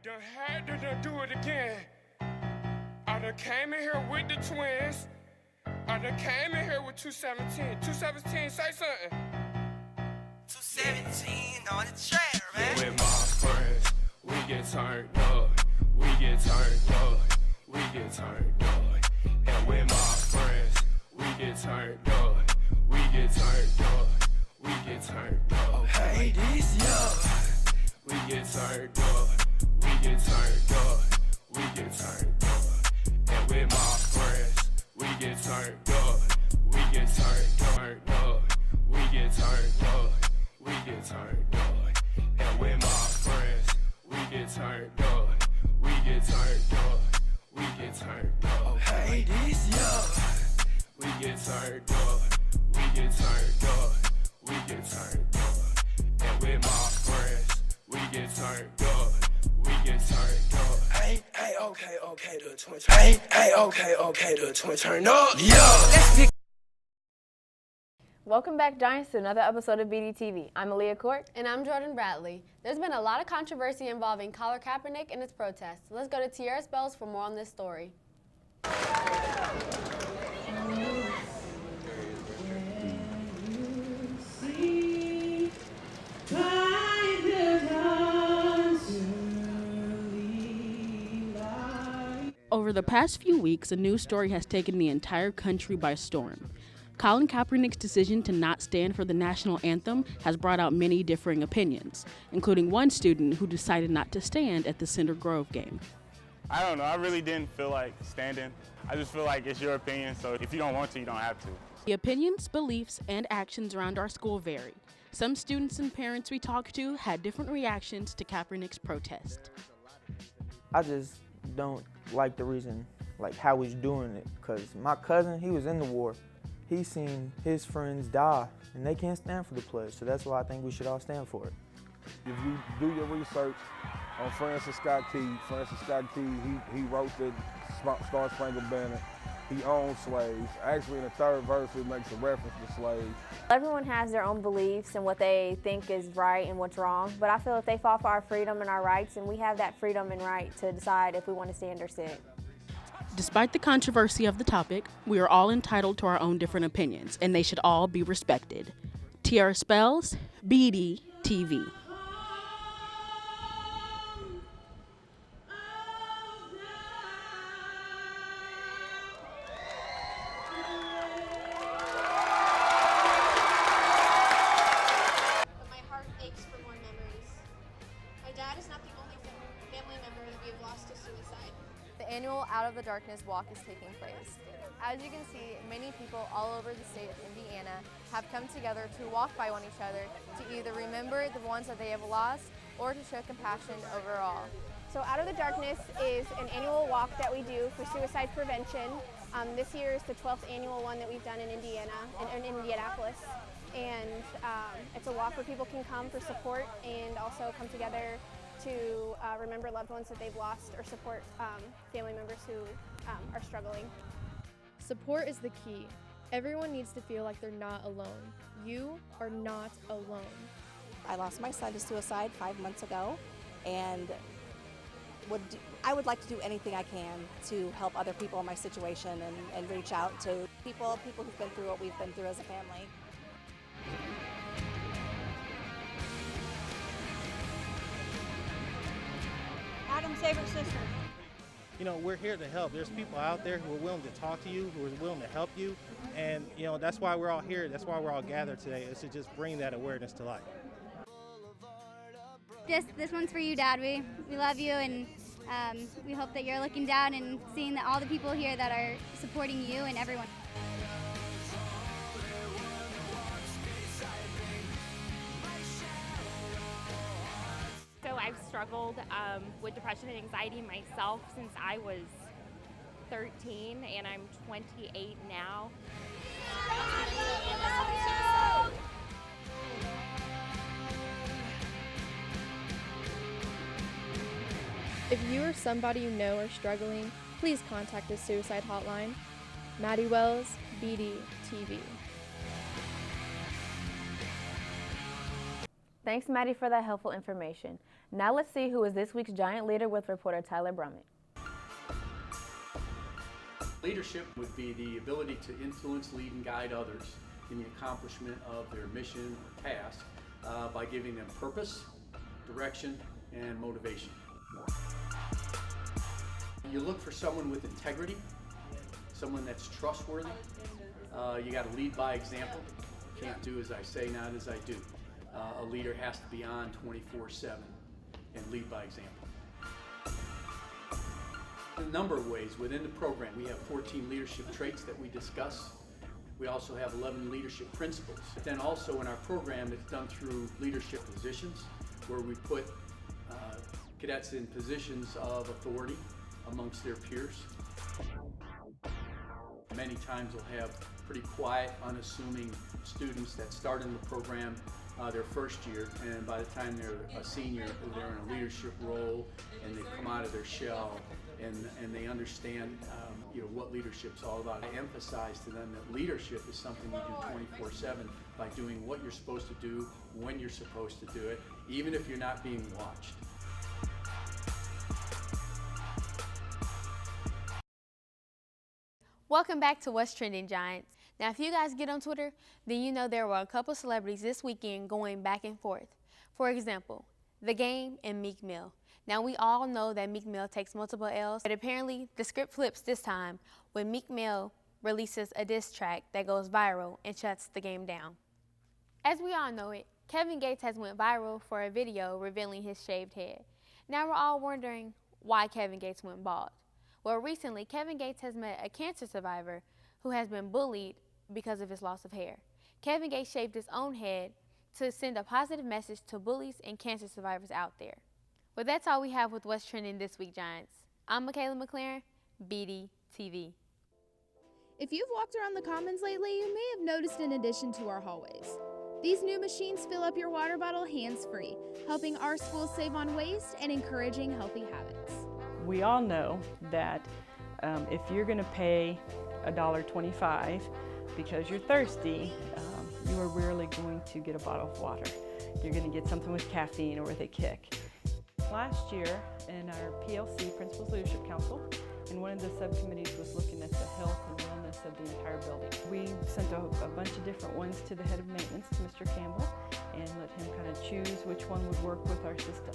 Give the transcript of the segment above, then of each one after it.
done had to done do it again. I done came in here with the twins. I done came in here with 217. 217, say something. 217 on the track, man. With my friends, we get turned up. We get turned up. We get turned up. And with my friends, we get turned up. We get turned up. We get turned up. Hey, this young. We get turned up. We get turned up. We get turned up. And with my friends, we get turned up. We get turned up. We get turned up. We get turned up. And with my friends, we get turned up. We get turned up. We get turned up. Hey, this young. We get turned up. We get turned up. We get turned up. And with my friends, we get turned up. We get turned up. Hey, okay, the twin turn. Hey, okay, the twin turn up. Yo, let's pick. Welcome back, Giants, to another episode of BDTV. I'm Aaliyah Court. And I'm Jordan Bradley. There's been a lot of controversy involving Colin Kaepernick and his protests. Let's go to Tierra Spells for more on this story. Over the past few weeks, a news story has taken the entire country by storm. Colin Kaepernick's decision to not stand for the national anthem has brought out many differing opinions, including one student who decided not to stand at the Center Grove game. I don't know, I really didn't feel like standing. I just feel like it's your opinion, so if you don't want to, you don't have to. The opinions, beliefs, and actions around our school vary. Some students and parents we talked to had different reactions to Kaepernick's protest. I just don't like the reason, like how he's doing it, because my cousin, he was in the war. He's seen his friends die, and they can't stand for the pledge, so that's why I think we should all stand for it. If you do your research on Francis Scott Key, he wrote the Star Spangled Banner. He owned slaves. Actually, in the third verse, it makes a reference to slaves. Everyone has their own beliefs and what they think is right and what's wrong, but I feel if they fought for our freedom and our rights, and we have that freedom and right to decide if we want to stand or sit. Despite the controversy of the topic, we are all entitled to our own different opinions, and they should all be respected. Tierra Spells, BDTV. The annual Out of the Darkness walk is taking place. As you can see, many people all over the state of Indiana have come together to walk by one each other to either remember the ones that they have lost or to show compassion overall. So Out of the Darkness is an annual walk that we do for suicide prevention. This year is the 12th annual one that we've done in Indiana, in Indianapolis. And it's a walk where people can come for support and also come together to remember loved ones that they've lost or support family members who are struggling. Support is the key. Everyone needs to feel like they're not alone. You are not alone. I lost my son to suicide 5 months ago, and I would like to do anything I can to help other people in my situation and reach out to people who've been through what we've been through as a family. Adam's favorite sister. You know, we're here to help. There's people out there who are willing to talk to you, who are willing to help you, and you know that's why we're all here. That's why we're all gathered today, is to just bring that awareness to life. This one's for you, Dad. We love you, and we hope that you're looking down and seeing that all the people here that are supporting you and everyone. So I've struggled with depression and anxiety myself since I was 13, and I'm 28 now. If you or somebody you know are struggling, please contact the suicide hotline. Maddie Wells, BDTV. Thanks, Maddie, for that helpful information. Now let's see who is this week's Giant leader with reporter Tyler Brummett. Leadership would be the ability to influence, lead, and guide others in the accomplishment of their mission or task by giving them purpose, direction, and motivation. You look for someone with integrity, someone that's trustworthy. You got to lead by example. You can't do as I say, not as I do. A leader has to be on 24/7 and lead by example. In a number of ways within the program, we have 14 leadership traits that we discuss. We also have 11 leadership principles. But then also in our program, it's done through leadership positions, where we put cadets in positions of authority amongst their peers. Many times we'll have pretty quiet, unassuming students that start in the program their first year, and by the time they're a senior, they're in a leadership role, and they come out of their shell, and they understand what leadership's all about. I emphasize to them that leadership is something you do 24/7 by doing what you're supposed to do, when you're supposed to do it, even if you're not being watched. Welcome back to What's Trending, Giants. Now, if you guys get on Twitter, then you know there were a couple celebrities this weekend going back and forth. For example, The Game and Meek Mill. Now, we all know that Meek Mill takes multiple L's, but apparently the script flips this time when Meek Mill releases a diss track that goes viral and shuts The Game down. As we all know it, Kevin Gates has went viral for a video revealing his shaved head. Now we're all wondering why Kevin Gates went bald. Well, recently, Kevin Gates has met a cancer survivor who has been bullied because of his loss of hair. Kevin Gates shaved his own head to send a positive message to bullies and cancer survivors out there. Well, that's all we have with What's Trending this week, Giants. I'm Michaela McLaren, BD TV. If you've walked around the Commons lately, you may have noticed an addition to our hallways. These new machines fill up your water bottle hands-free, helping our schools save on waste and encouraging healthy habits. We all know that if you're going to pay $1.25 because you're thirsty, you are rarely going to get a bottle of water. You're going to get something with caffeine or with a kick. Last year in our PLC, Principals Leadership Council, and one of the subcommittees was looking at the health and wellness of the entire building. We sent a bunch of different ones to the head of maintenance, to Mr. Campbell, and let him kind of choose which one would work with our system.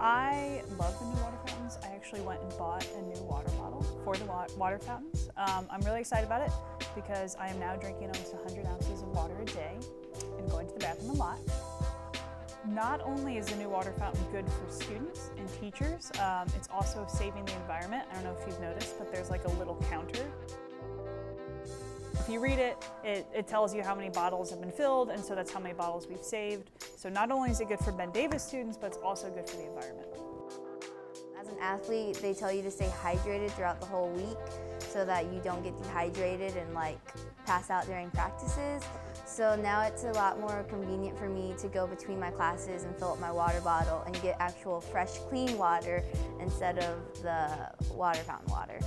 I love the new water fountains. I actually went and bought a new water bottle for the water fountains. I'm really excited about it because I am now drinking almost 100 ounces of water a day and going to the bathroom a lot. Not only is the new water fountain good for students and teachers, it's also saving the environment. I don't know if you've noticed, but there's like a little counter. If you read it, it tells you how many bottles have been filled, and so that's how many bottles we've saved. So not only is it good for Ben Davis students, but it's also good for the environment. As an athlete, they tell you to stay hydrated throughout the whole week so that you don't get dehydrated and pass out during practices. So now it's a lot more convenient for me to go between my classes and fill up my water bottle and get actual fresh, clean water instead of the water fountain water.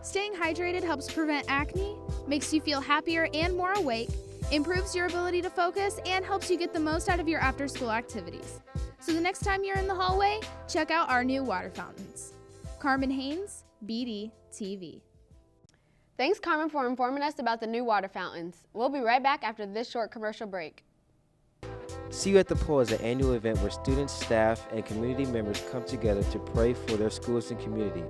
Staying hydrated helps prevent acne, makes you feel happier and more awake, improves your ability to focus, and helps you get the most out of your after-school activities. So the next time you're in the hallway, check out our new water fountains. Carmen Haynes, BD TV. Thanks, Carmen, for informing us about the new water fountains. We'll be right back after this short commercial break. See You at the Pool is an annual event where students, staff, and community members come together to pray for their schools and community.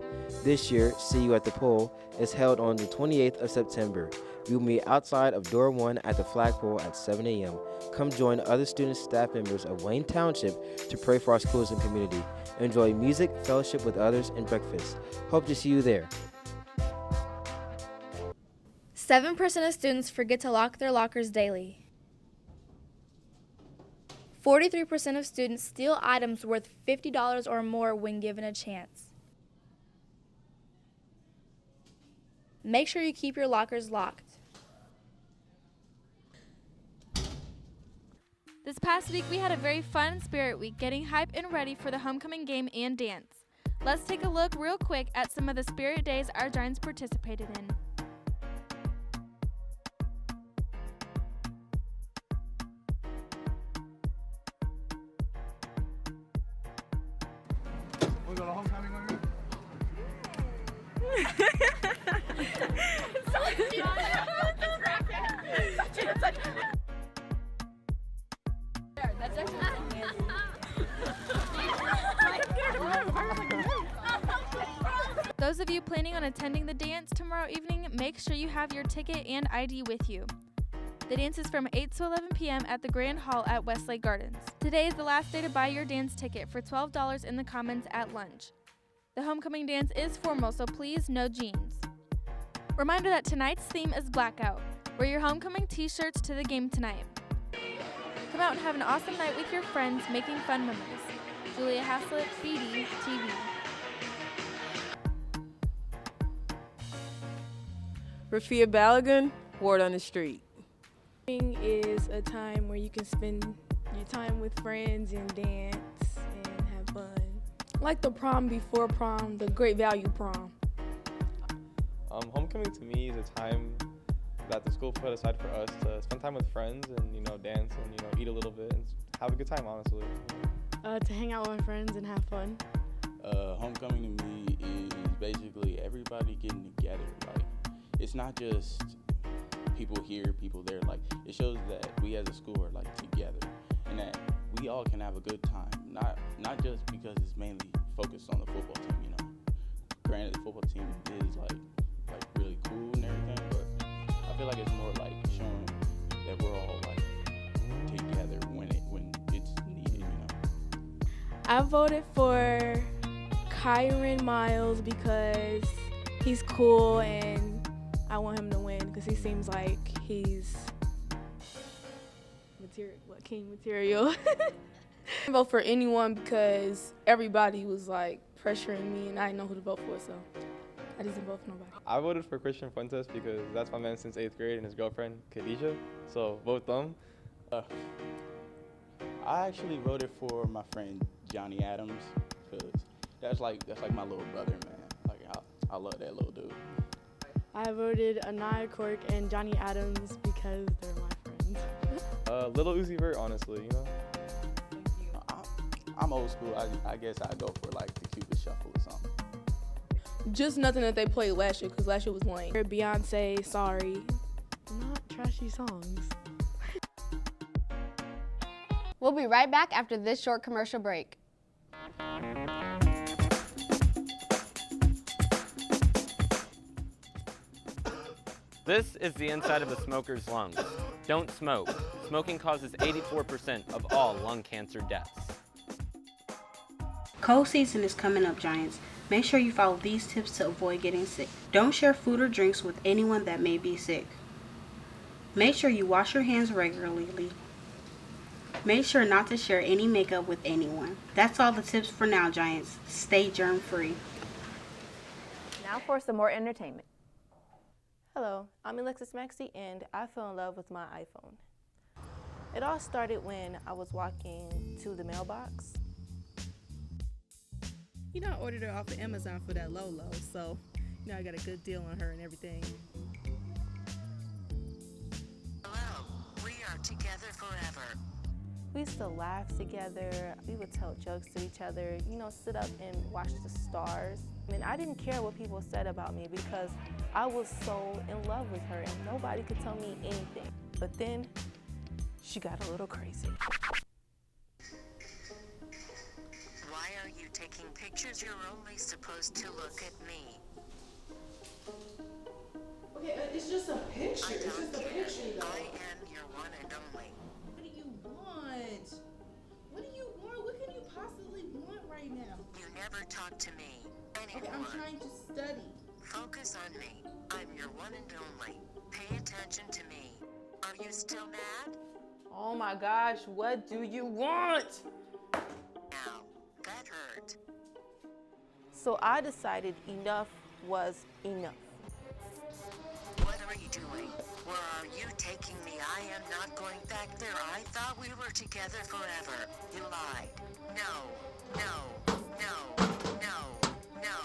This year, See You at the Pool is held on the 28th of September. We will meet outside of Door 1 at the flagpole at 7 a.m. Come join other students, staff members of Wayne Township to pray for our schools and community. Enjoy music, fellowship with others, and breakfast. Hope to see you there. 7% of students forget to lock their lockers daily. 43% of students steal items worth $50 or more when given a chance. Make sure you keep your lockers locked. This past week, we had a very fun Spirit Week, getting hype and ready for the homecoming game and dance. Let's take a look real quick at some of the Spirit Days our Giants participated in. We go to homecoming on you? Those of you planning on attending the dance tomorrow evening, make sure you have your ticket and ID with you. The dance is from 8 to 11 p.m. at the Grand Hall at Westlake Gardens. Today is the last day to buy your dance ticket for $12 in the Commons at lunch. The homecoming dance is formal, so please no jeans. Reminder that tonight's theme is blackout. Wear your homecoming t-shirts to the game tonight. Come out and have an awesome night with your friends making fun memories. Julia Haslett, BD TV. Rafia Balagan, Word on the Street. Is a time where you can spend your time with friends and dance and have fun. Like the prom before prom, the Great Value prom. Homecoming to me is a time that the school put aside for us to spend time with friends and, dance and, eat a little bit and have a good time, honestly. To hang out with my friends and have fun. Homecoming to me is basically everybody getting together. Like, it's not just people here, people there. Like, it shows that we as a school are like together and that we all can have a good time. Not just because it's mainly focused on the football team, Granted, the football team is like really cool and everything, but I feel like it's more like showing that we're all like together when it's needed, I voted for Kyron Miles because he's cool and I want him to win because he seems like he's king material. I vote for anyone because everybody was like pressuring me and I didn't know who to vote for, so I didn't vote for nobody. I voted for Christian Fuentes because that's my man since 8th grade and his girlfriend, Khadijah, so vote them. I actually voted for my friend Johnny Adams because that's like my little brother, man. Like I love that little dude. I voted Anaya Cork and Johnny Adams because they're my friends. Little Uzi Vert, honestly, I'm old school. I guess I go for like the Cupid Shuffle or something. Just nothing that they played last year because last year was lame. Beyonce, Sorry. Not trashy songs. We'll be right back after this short commercial break. This is the inside of a smoker's lungs. Don't smoke. Smoking causes 84% of all lung cancer deaths. Cold season is coming up, Giants. Make sure you follow these tips to avoid getting sick. Don't share food or drinks with anyone that may be sick. Make sure you wash your hands regularly. Make sure not to share any makeup with anyone. That's all the tips for now, Giants. Stay germ-free. Now for some more entertainment. Hello, I'm Alexis Maxey and I fell in love with my iPhone. It all started when I was walking to the mailbox. I ordered her off of Amazon for that low, so I got a good deal on her and everything. Hello, we are together forever. We used to laugh together. We would tell jokes to each other, sit up and watch the stars. And I didn't care what people said about me because I was so in love with her and nobody could tell me anything. But then she got a little crazy. Why are you taking pictures? You're only supposed to look at me. Okay, it's just a picture. It's just a picture, though. I am your one and only. What do you want? What do you want? What can you possibly want right now? You never talk to me anymore. Okay, I'm trying to study. Focus on me. I'm your one and only. Pay attention to me. Are you still mad? Oh my gosh, what do you want? Now, that hurt. So I decided enough was enough. What are you doing? Where are you taking me? I am not going back there. I thought we were together forever. You lied. No, no, no, no, no.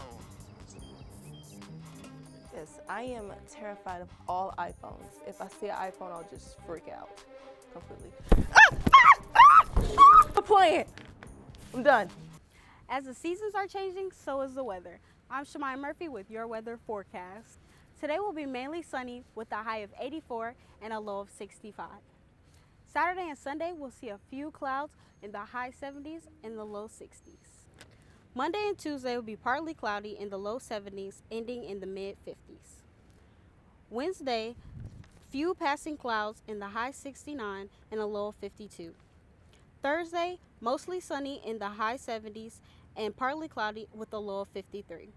Yes, I am terrified of all iPhones. If I see an iPhone, I'll just freak out completely. I'm playing. I'm done. As the seasons are changing, so is the weather. I'm Shemai Murphy with your weather forecast. Today will be mainly sunny with a high of 84 and a low of 65. Saturday and Sunday we'll see a few clouds in the high 70s and the low 60s. Monday and Tuesday will be partly cloudy in the low 70s, ending in the mid 50s. Wednesday, few passing clouds in the high 69 and a low of 52. Thursday, mostly sunny in the high 70s and partly cloudy with a low of 53.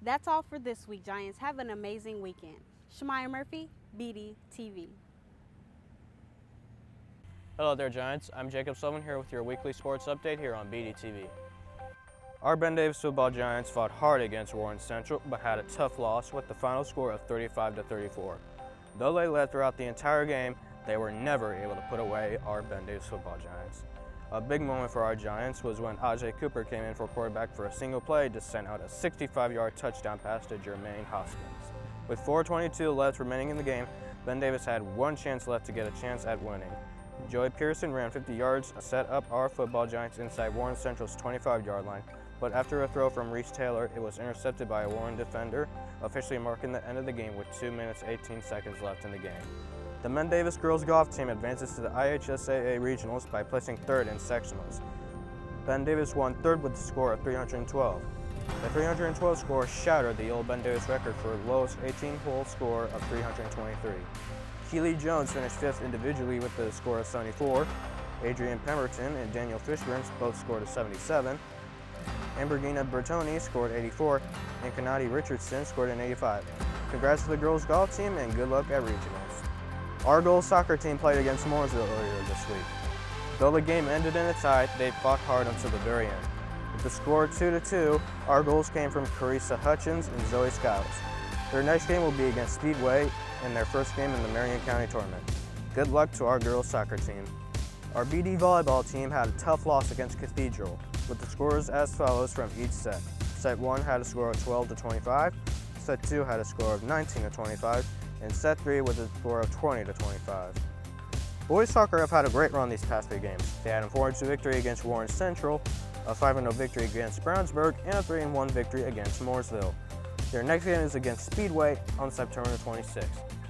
That's all for this week, Giants. Have an amazing weekend. Shemai Murphy, BD TV. Hello there, Giants. I'm Jacob Sullivan here with your weekly sports update here on BD TV. Our Ben Davis football Giants fought hard against Warren Central, but had a tough loss with the final score of 35-34. Though they led throughout the entire game, they were never able to put away our Ben Davis football Giants. A big moment for our Giants was when Ajay Cooper came in for quarterback for a single play to send out a 65-yard touchdown pass to Jermaine Hoskins. With 4:22 left remaining in the game, Ben Davis had one chance left to get a chance at winning. Joey Pearson ran 50 yards, set up our football Giants inside Warren Central's 25-yard line, but after a throw from Reese Taylor, it was intercepted by a Warren defender, officially marking the end of the game with 2 minutes 18 seconds left in the game. The Men Davis girls golf team advances to the IHSAA regionals by placing third in sectionals. Ben Davis won third with a score of 312. The 312 score shattered the old Ben Davis record for lowest 18-hole score of 323. Keely Jones finished fifth individually with a score of 74. Adrian Pemberton and Daniel Fishburne both scored a 77. Ambergina Bertoni scored 84, and Kanati Richardson scored an 85. Congrats to the girls golf team and good luck at regionals. Our girls soccer team played against Mooresville earlier this week. Though the game ended in a tie, they fought hard until the very end. With the score 2-2, our goals came from Carissa Hutchins and Zoe Skiles. Their next game will be against Speedway in their first game in the Marion County tournament. Good luck to our girls soccer team. Our BD volleyball team had a tough loss against Cathedral, with the scores as follows from each set. Set 1 had a score of 12-25, Set 2 had a score of 19-25, and Set 3 with a score of 20-25. Boys soccer have had a great run these past 3 games. They had a 4-2 victory against Warren Central, a 5-0 victory against Brownsburg, and a 3-1 victory against Mooresville. Their next game is against Speedway on September 26th.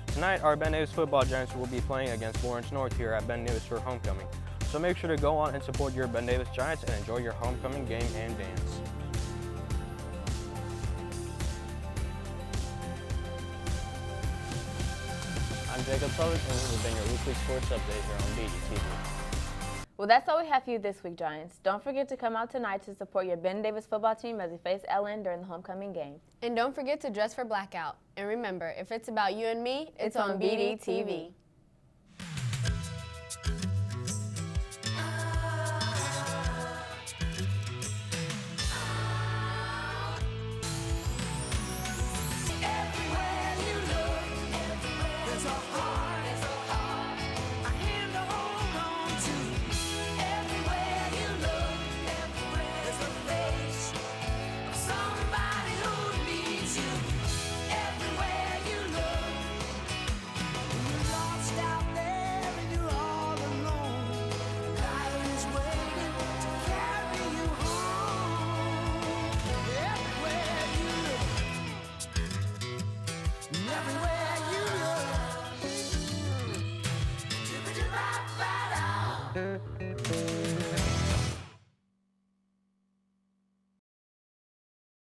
Tonight, our Ben Davis football Giants will be playing against Lawrence North here at Ben Davis for homecoming. So make sure to go on and support your Ben Davis Giants and enjoy your homecoming game and dance. I'm Jacob Sullivan, and this has been your weekly sports update here on BD TV. Well, that's all we have for you this week, Giants. Don't forget to come out tonight to support your Ben Davis football team as we face LN during the homecoming game. And don't forget to dress for blackout. And remember, if it's about you and me, it's on BD TV.